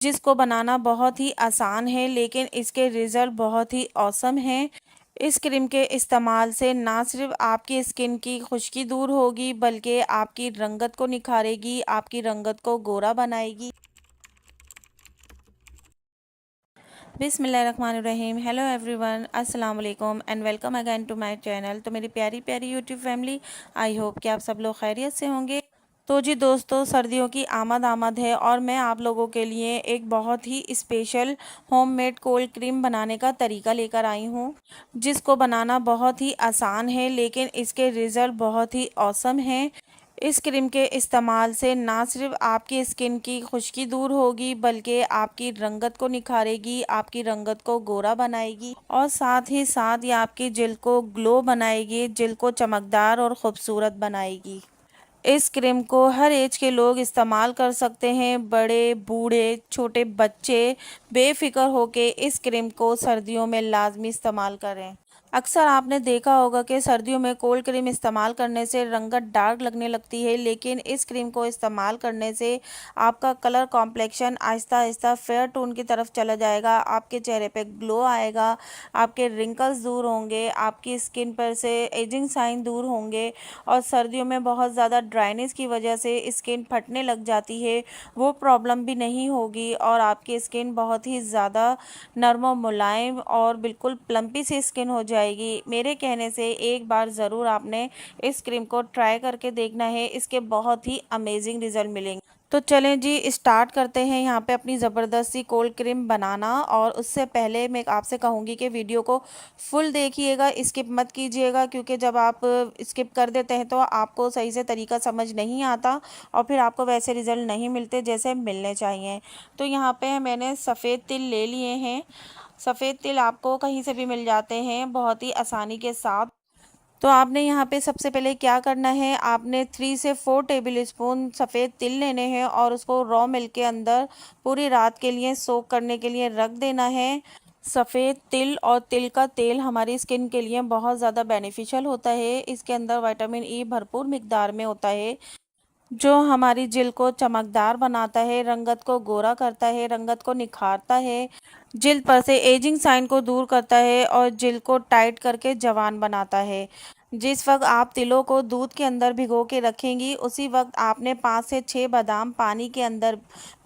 जिसको बनाना बहुत ही आसान है, लेकिन इसके रिज़ल्ट बहुत ही ऑसम हैं। इस क्रीम के इस्तेमाल से ना सिर्फ आपकी स्किन की खुश्की दूर होगी, बल्कि आपकी रंगत को निखारेगी, आपकी रंगत को गोरा बनाएगी। बिस्मिल्लाहिर्रहमानिर्रहीम। हेलो एवरीवन, अस्सलाम वालेकुम and welcome again to my channel. तो मेरी प्यारी प्यारी यूट्यूब फैमिली, आई होप कि आप सब लोग खैरियत से होंगे। तो जी दोस्तों, सर्दियों की आमद आमद है और मैं आप लोगों के लिए एक बहुत ही स्पेशल होममेड कोल्ड क्रीम बनाने का तरीका लेकर आई हूँ, जिसको बनाना बहुत ही आसान है, लेकिन इसके रिज़ल्ट बहुत ही ऑसम हैं। इस क्रीम के इस्तेमाल से ना सिर्फ आपकी स्किन की खुश्की दूर होगी, बल्कि आपकी रंगत को निखारेगी, आपकी रंगत को गोरा बनाएगी और साथ ही साथ ये आपकी जिल्द को ग्लो बनाएगी, जिल्द को चमकदार और ख़ूबसूरत बनाएगी। इस क्रीम को हर एज के लोग इस्तेमाल कर सकते हैं, बड़े, बूढ़े, छोटे बच्चे बेफ़िक्र होके इस क्रीम को सर्दियों में लाज़मी इस्तेमाल करें। अक्सर आपने देखा होगा कि सर्दियों में कोल्ड क्रीम इस्तेमाल करने से रंगत डार्क लगने लगती है, लेकिन इस क्रीम को इस्तेमाल करने से आपका कलर कॉम्प्लेक्शन आहिस्ता-आहिस्ता फेयर टोन की तरफ चला जाएगा, आपके चेहरे पे ग्लो आएगा, आपके रिंकल्स दूर होंगे, आपकी स्किन पर से एजिंग साइन दूर होंगे और सर्दियों में बहुत ज़्यादा ड्राइनेस की वजह से स्किन फटने लग जाती है, वो प्रॉब्लम भी नहीं होगी और आपकी स्किन बहुत ही ज़्यादा नर्म और मुलायम और बिल्कुल प्लम्पी सी स्किन हो जाएगी। मेरे कहने से एक बार ज़रूर आपने इस क्रीम को ट्राई करके देखना है, इसके बहुत ही अमेजिंग रिज़ल्ट मिलेंगे। तो चलें जी, स्टार्ट करते हैं यहाँ पे अपनी ज़बरदस्त सी कोल्ड क्रीम बनाना। और उससे पहले मैं आपसे कहूँगी कि वीडियो को फुल देखिएगा, स्किप मत कीजिएगा, क्योंकि जब आप स्किप कर देते हैं तो आपको सही से तरीका समझ नहीं आता और फिर आपको वैसे रिज़ल्ट नहीं मिलते जैसे मिलने चाहिए। तो यहाँ पे मैंने सफ़ेद तिल ले लिए हैं। सफ़ेद तिल आपको कहीं से भी मिल जाते हैं बहुत ही आसानी के साथ। तो आपने यहाँ पे सबसे पहले क्या करना है, आपने 3 से 4 टेबल स्पून सफ़ेद तिल लेने हैं और उसको रॉ मिल्क के अंदर पूरी रात के लिए सोक करने के लिए रख देना है। सफ़ेद तिल और तिल का तेल हमारी स्किन के लिए बहुत ज़्यादा बेनिफिशियल होता है। इसके अंदर विटामिन ई भरपूर मिकदार में होता है, जो हमारी जिल्द को चमकदार बनाता है, रंगत को गोरा करता है, रंगत को निखारता है, जिल्द पर से एजिंग साइन को दूर करता है और जिल्द को टाइट करके जवान बनाता है। जिस वक्त आप तिलों को दूध के अंदर भिगो के रखेंगी, उसी वक्त आपने 5 से 6 बादाम पानी के अंदर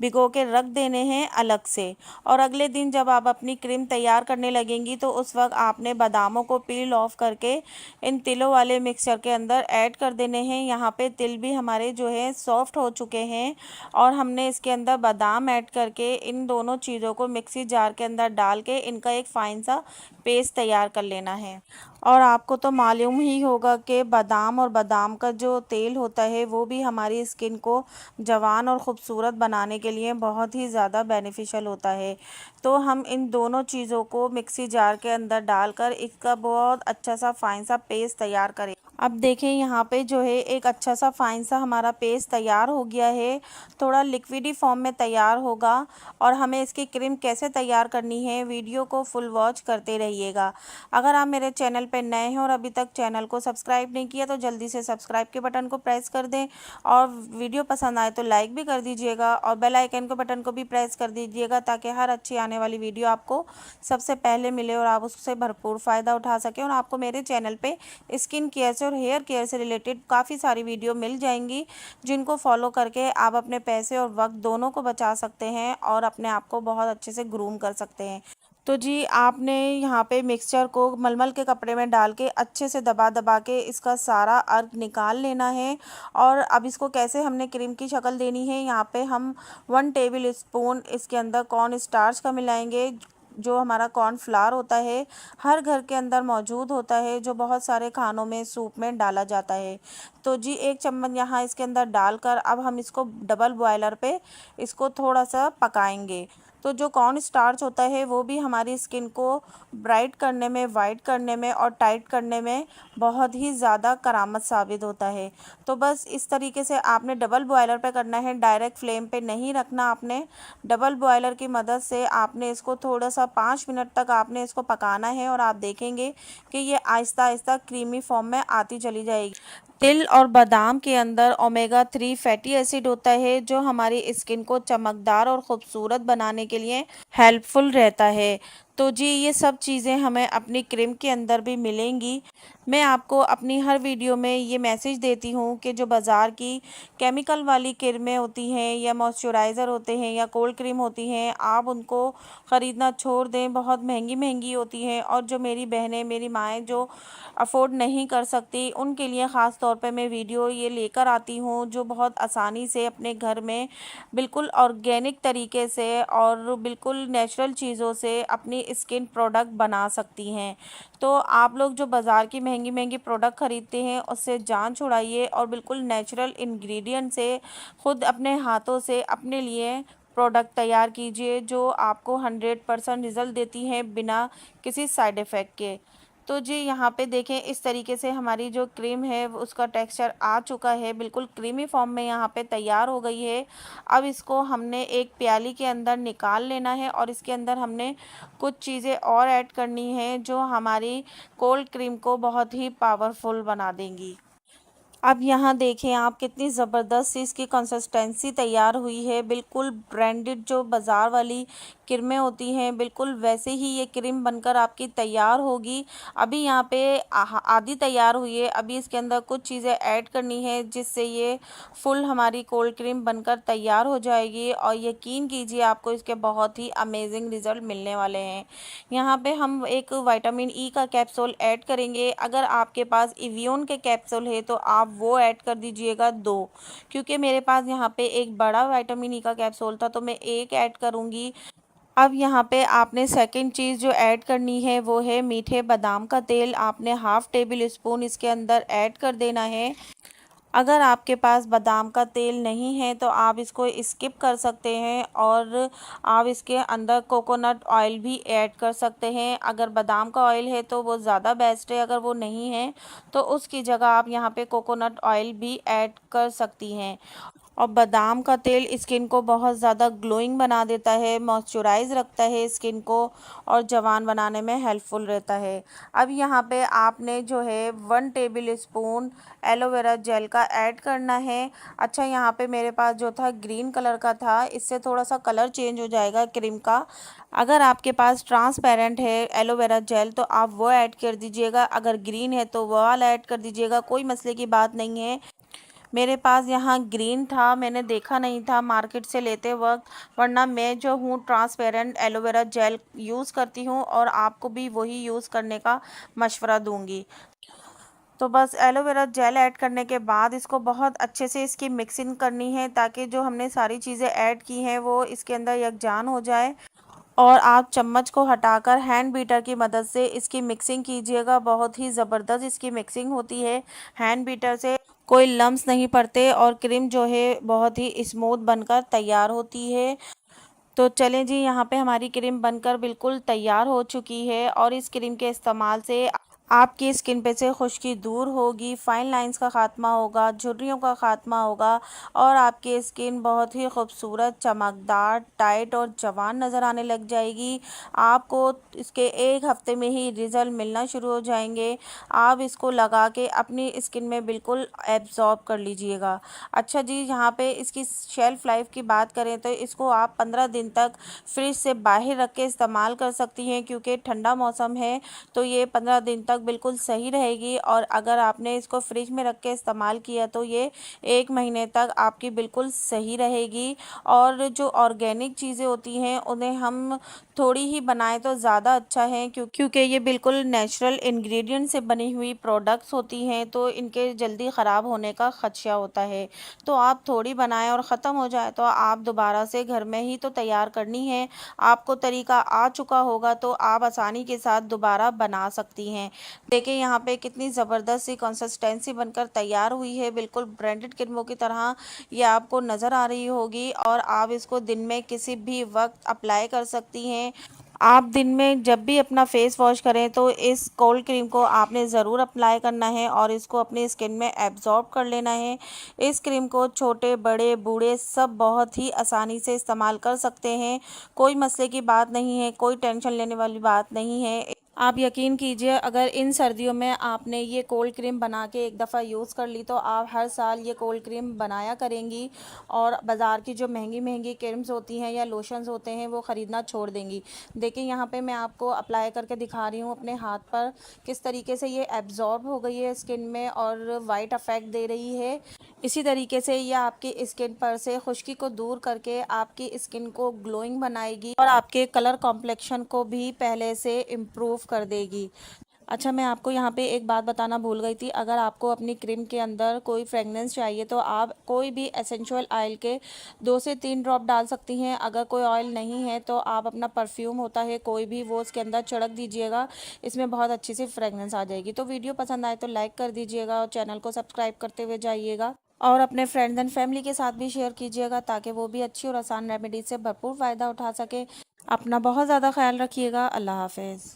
भिगो के रख देने हैं अलग से। और अगले दिन जब आप अपनी क्रीम तैयार करने लगेंगी, तो उस वक्त आपने बादामों को पील ऑफ करके इन तिलों वाले मिक्सचर के अंदर ऐड कर देने हैं। यहाँ पे तिल भी हमारे जो है सॉफ्ट हो चुके हैं और हमने इसके अंदर बादाम ऐड करके इन दोनों चीज़ों को मिक्सी जार के अंदर डाल के इनका एक फ़ाइन सा पेस्ट तैयार कर लेना है। और आपको तो मालूम ही होगा कि बादाम और बादाम का जो तेल होता है वो भी हमारी स्किन को जवान और ख़ूबसूरत बनाने के लिए बहुत ही ज़्यादा बेनिफिशियल होता है। तो हम इन दोनों चीज़ों को मिक्सी जार के अंदर डालकर इसका बहुत अच्छा सा फ़ाइन सा पेस्ट तैयार करें। अब देखें यहाँ पे जो है एक अच्छा सा फ़ाइन सा हमारा पेस्ट तैयार हो गया है, थोड़ा लिक्विडी फॉर्म में तैयार होगा। और हमें इसकी क्रीम कैसे तैयार करनी है, वीडियो को फुल वॉच करते रहिएगा। अगर आप मेरे चैनल पे नए हैं और अभी तक चैनल को सब्सक्राइब नहीं किया, तो जल्दी से सब्सक्राइब के बटन को प्रेस कर दें और वीडियो पसंद आए तो लाइक भी कर दीजिएगा और बेल आइकन के बटन को भी प्रेस कर दीजिएगा, ताकि हर अच्छी आने वाली वीडियो आपको सबसे पहले मिले और आप उससे भरपूर फ़ायदा उठा सकें। और आपको मेरे चैनल पे स्किन केयर से और हेयर केयर से रिलेटेड काफ़ी सारी वीडियो मिल जाएंगी, जिनको फॉलो करके आप अपने पैसे और वक्त दोनों को बचा सकते हैं और अपने आप को बहुत अच्छे से ग्रूम कर सकते हैं। तो जी आपने यहाँ पे मिक्सचर को मलमल के कपड़े में डाल के अच्छे से दबा दबा के इसका सारा अर्क निकाल लेना है। और अब इसको कैसे हमने क्रीम की शक्ल देनी है, यहाँ पे हम 1 टेबल स्पून इसके अंदर कॉर्न स्टार्च का मिलाएंगे, जो हमारा कॉर्नफ्लावर होता है, हर घर के अंदर मौजूद होता है, जो बहुत सारे खानों में सूप में डाला जाता है। तो जी 1 चम्मच यहाँ इसके अंदर डालकर अब हम इसको डबल बॉयलर पे इसको थोड़ा सा पकाएंगे। तो जो कॉर्न स्टार्च होता है वो भी हमारी स्किन को ब्राइट करने में, वाइट करने में और टाइट करने में बहुत ही ज़्यादा करामत साबित होता है। तो बस इस तरीके से आपने डबल बॉयलर पे करना है, डायरेक्ट फ्लेम पे नहीं रखना आपने। डबल बॉयलर की मदद से आपने इसको थोड़ा-सा 5 मिनट तक आपने इसको पकाना है और आप देखेंगे कि ये आहिस्ता-आहिस्ता क्रीमी फॉर्म में आती चली जाएगी। तिल और बादाम के अंदर ओमेगा 3 फैटी एसिड होता है जो हमारी स्किन को चमकदार और ख़ूबसूरत बनाने के लिए हेल्पफुल रहता है। तो जी ये सब चीज़ें हमें अपनी क्रीम के अंदर भी मिलेंगी। मैं आपको अपनी हर वीडियो में ये मैसेज देती हूँ कि जो बाज़ार की केमिकल वाली क्रीमें होती हैं या मॉइस्चराइज़र होते हैं या कोल्ड क्रीम होती हैं, आप उनको ख़रीदना छोड़ दें। बहुत महंगी होती हैं और जो मेरी बहनें, मेरी माएँ जो अफ़ोर्ड नहीं कर सकती, उनके लिए ख़ास तौर पे मैं वीडियो ये लेकर आती हूँ जो बहुत आसानी से अपने घर में बिल्कुल ऑर्गेनिक तरीके से और बिल्कुल नेचुरल चीज़ों से अपनी स्किन प्रोडक्ट बना सकती हैं। तो आप लोग जो बाज़ार की महंगी प्रोडक्ट ख़रीदते हैं उससे जान छुड़ाइए और बिल्कुल नेचुरल इंग्रेडिएंट से खुद अपने हाथों से अपने लिए प्रोडक्ट तैयार कीजिए जो आपको 100% रिज़ल्ट देती हैं बिना किसी साइड इफ़ेक्ट के। तो जी यहाँ पे देखें इस तरीके से हमारी जो क्रीम है उसका टेक्सचर आ चुका है, बिल्कुल क्रीमी फॉर्म में यहाँ पे तैयार हो गई है। अब इसको हमने एक प्याली के अंदर निकाल लेना है और इसके अंदर हमने कुछ चीज़ें और ऐड करनी है जो हमारी कोल्ड क्रीम को बहुत ही पावरफुल बना देंगी। अब यहाँ देखें आप कितनी ज़बरदस्त सी इसकी कंसिस्टेंसी तैयार हुई है। बिल्कुल ब्रांडेड जो बाज़ार वाली क्रीमें होती हैं बिल्कुल वैसे ही ये क्रीम बनकर आपकी तैयार होगी। अभी यहाँ पे आधी तैयार हुई है, अभी इसके अंदर कुछ चीज़ें ऐड करनी है जिससे ये फुल हमारी कोल्ड क्रीम बनकर तैयार हो जाएगी और यकीन कीजिए आपको इसके बहुत ही अमेजिंग रिज़ल्ट मिलने वाले हैं। यहाँ पे हम एक विटामिन ई का कैप्सूल ऐड करेंगे। अगर आपके पास एवियन के कैप्सूल है तो आप वो ऐड कर दीजिएगा 2, क्योंकि मेरे पास यहाँ पे एक बड़ा विटामिन ई का कैप्सूल था तो मैं एक ऐड करूँगी। अब यहाँ पे आपने सेकंड चीज़ जो ऐड करनी है वो है मीठे बादाम का तेल। आपने हाफ़ टेबल स्पून इसके अंदर ऐड कर देना है। अगर आपके पास बादाम का तेल नहीं है तो आप इसको स्किप कर सकते हैं और आप इसके अंदर कोकोनट ऑयल भी ऐड कर सकते हैं। अगर बादाम का ऑयल है तो वो ज़्यादा बेस्ट है, अगर वो नहीं है तो उसकी जगह आप यहाँ पे कोकोनट ऑयल भी ऐड कर सकती हैं। और बादाम का तेल स्किन को बहुत ज़्यादा ग्लोइंग बना देता है, मॉइस्चराइज रखता है स्किन को और जवान बनाने में हेल्पफुल रहता है। अब यहाँ पे आपने जो है 1 टेबल स्पून एलोवेरा जेल का ऐड करना है। अच्छा यहाँ पे मेरे पास जो था ग्रीन कलर का था, इससे थोड़ा सा कलर चेंज हो जाएगा क्रीम का। अगर आपके पास ट्रांसपेरेंट है एलोवेरा जेल तो आप वो ऐड कर दीजिएगा, अगर ग्रीन है तो वो वाला ऐड कर दीजिएगा, कोई मसले की बात नहीं है। मेरे पास यहाँ ग्रीन था, मैंने देखा नहीं था मार्केट से लेते वक्त, वरना मैं जो हूँ ट्रांसपेरेंट एलोवेरा जेल यूज़ करती हूँ और आपको भी वही यूज़ करने का मशवरा दूँगी। तो बस एलोवेरा जेल ऐड करने के बाद इसको बहुत अच्छे से इसकी मिक्सिंग करनी है ताकि जो हमने सारी चीज़ें ऐड की हैं वो इसके अंदर यकजान हो जाए। और आप चम्मच को हटाकर हैंड बीटर की मदद से इसकी मिक्सिंग कीजिएगा। बहुत ही ज़बरदस्त इसकी मिक्सिंग होती है हैंड बीटर से, कोई लम्स नहीं पड़ते और क्रीम जो है बहुत ही स्मूथ बनकर तैयार होती है। तो चलें जी यहाँ पे हमारी क्रीम बनकर बिल्कुल तैयार हो चुकी है और इस क्रीम के इस्तेमाल से आपकी स्किन पे से खुश्की दूर होगी, फाइन लाइंस का ख़ात्मा होगा, झुर्रियों का ख़ात्मा होगा और आपकी स्किन बहुत ही खूबसूरत, चमकदार, टाइट और जवान नज़र आने लग जाएगी। आपको इसके 1 हफ़्ते में ही रिज़ल्ट मिलना शुरू हो जाएंगे। आप इसको लगा के अपनी स्किन में बिल्कुल एब्ज़ॉर्ब कर लीजिएगा। अच्छा जी यहाँ पे इसकी शेल्फ़ लाइफ की बात करें तो इसको आप 15 दिन तक फ्रिज से बाहर रख के इस्तेमाल कर सकती हैं, क्योंकि ठंडा मौसम है तो ये 15 दिन तक बिल्कुल सही रहेगी। और अगर आपने इसको फ्रिज में रख के इस्तेमाल किया तो ये 1 महीने तक आपकी बिल्कुल सही रहेगी। और जो ऑर्गेनिक चीज़ें होती हैं उन्हें हम थोड़ी ही बनाएं तो ज़्यादा अच्छा है, क्योंकि ये बिल्कुल नेचुरल इंग्रेडिएंट से बनी हुई प्रोडक्ट्स होती हैं तो इनके जल्दी ख़राब होने का ख़दशा होता है। तो आप थोड़ी बनाएं और ख़त्म हो जाए तो आप दोबारा से घर में ही तो तैयार करनी है। आपको तरीका आ चुका होगा तो आप आसानी के साथ दोबारा बना सकती हैं। देखिए यहाँ पे कितनी ज़बरदस्त सी कंसिस्टेंसी बनकर तैयार हुई है, बिल्कुल ब्रांडेड क्रीमों की तरह ये आपको नज़र आ रही होगी और आप इसको दिन में किसी भी वक्त अप्लाई कर सकती हैं। आप दिन में जब भी अपना फेस वॉश करें तो इस कोल्ड क्रीम को आपने ज़रूर अप्लाई करना है और इसको अपनी स्किन में एब्जॉर्ब कर लेना है। इस क्रीम को छोटे बड़े बूढ़े सब बहुत ही आसानी से इस्तेमाल कर सकते हैं। कोई मसले की बात नहीं है, कोई टेंशन लेने वाली बात नहीं है। आप यकीन कीजिए, अगर इन सर्दियों में आपने ये कोल्ड क्रीम बना के एक दफ़ा यूज़ कर ली तो आप हर साल ये कोल्ड क्रीम बनाया करेंगी और बाज़ार की जो महंगी महंगी क्रीम्स होती हैं या लोशंस होते हैं वो ख़रीदना छोड़ देंगी। देखिए यहाँ पे मैं आपको अप्लाई करके दिखा रही हूँ अपने हाथ पर, किस तरीके से ये एब्जॉर्ब हो गई है स्किन में और वाइट अफेक्ट दे रही है। इसी तरीके से ये आपकी स्किन पर से खुश्की को दूर करके आपकी स्किन को ग्लोइंग बनाएगी और आपके कलर कॉम्प्लेक्शन को भी पहले से इम्प्रूव कर देगी। अच्छा, मैं आपको यहाँ पे एक बात बताना भूल गई थी, अगर आपको अपनी क्रीम के अंदर कोई फ्रेगनेंस चाहिए तो आप कोई भी एसेंशियल ऑयल के 2 से 3 ड्रॉप डाल सकती हैं। अगर कोई ऑयल नहीं है तो आप अपना परफ्यूम होता है कोई भी, वो उसके अंदर छिड़क दीजिएगा, इसमें बहुत अच्छी सी फ्रेगनेंस आ जाएगी। तो वीडियो पसंद आए तो लाइक कर दीजिएगा और चैनल को सब्सक्राइब करते हुए जाइएगा और अपने फ्रेंड्स एंड फैमिली के साथ भी शेयर कीजिएगा ताकि वो भी अच्छी और आसान रेमेडी से भरपूर फ़ायदा उठा सके। अपना बहुत ज़्यादा ख्याल रखिएगा। अल्लाह हाफ़िज़।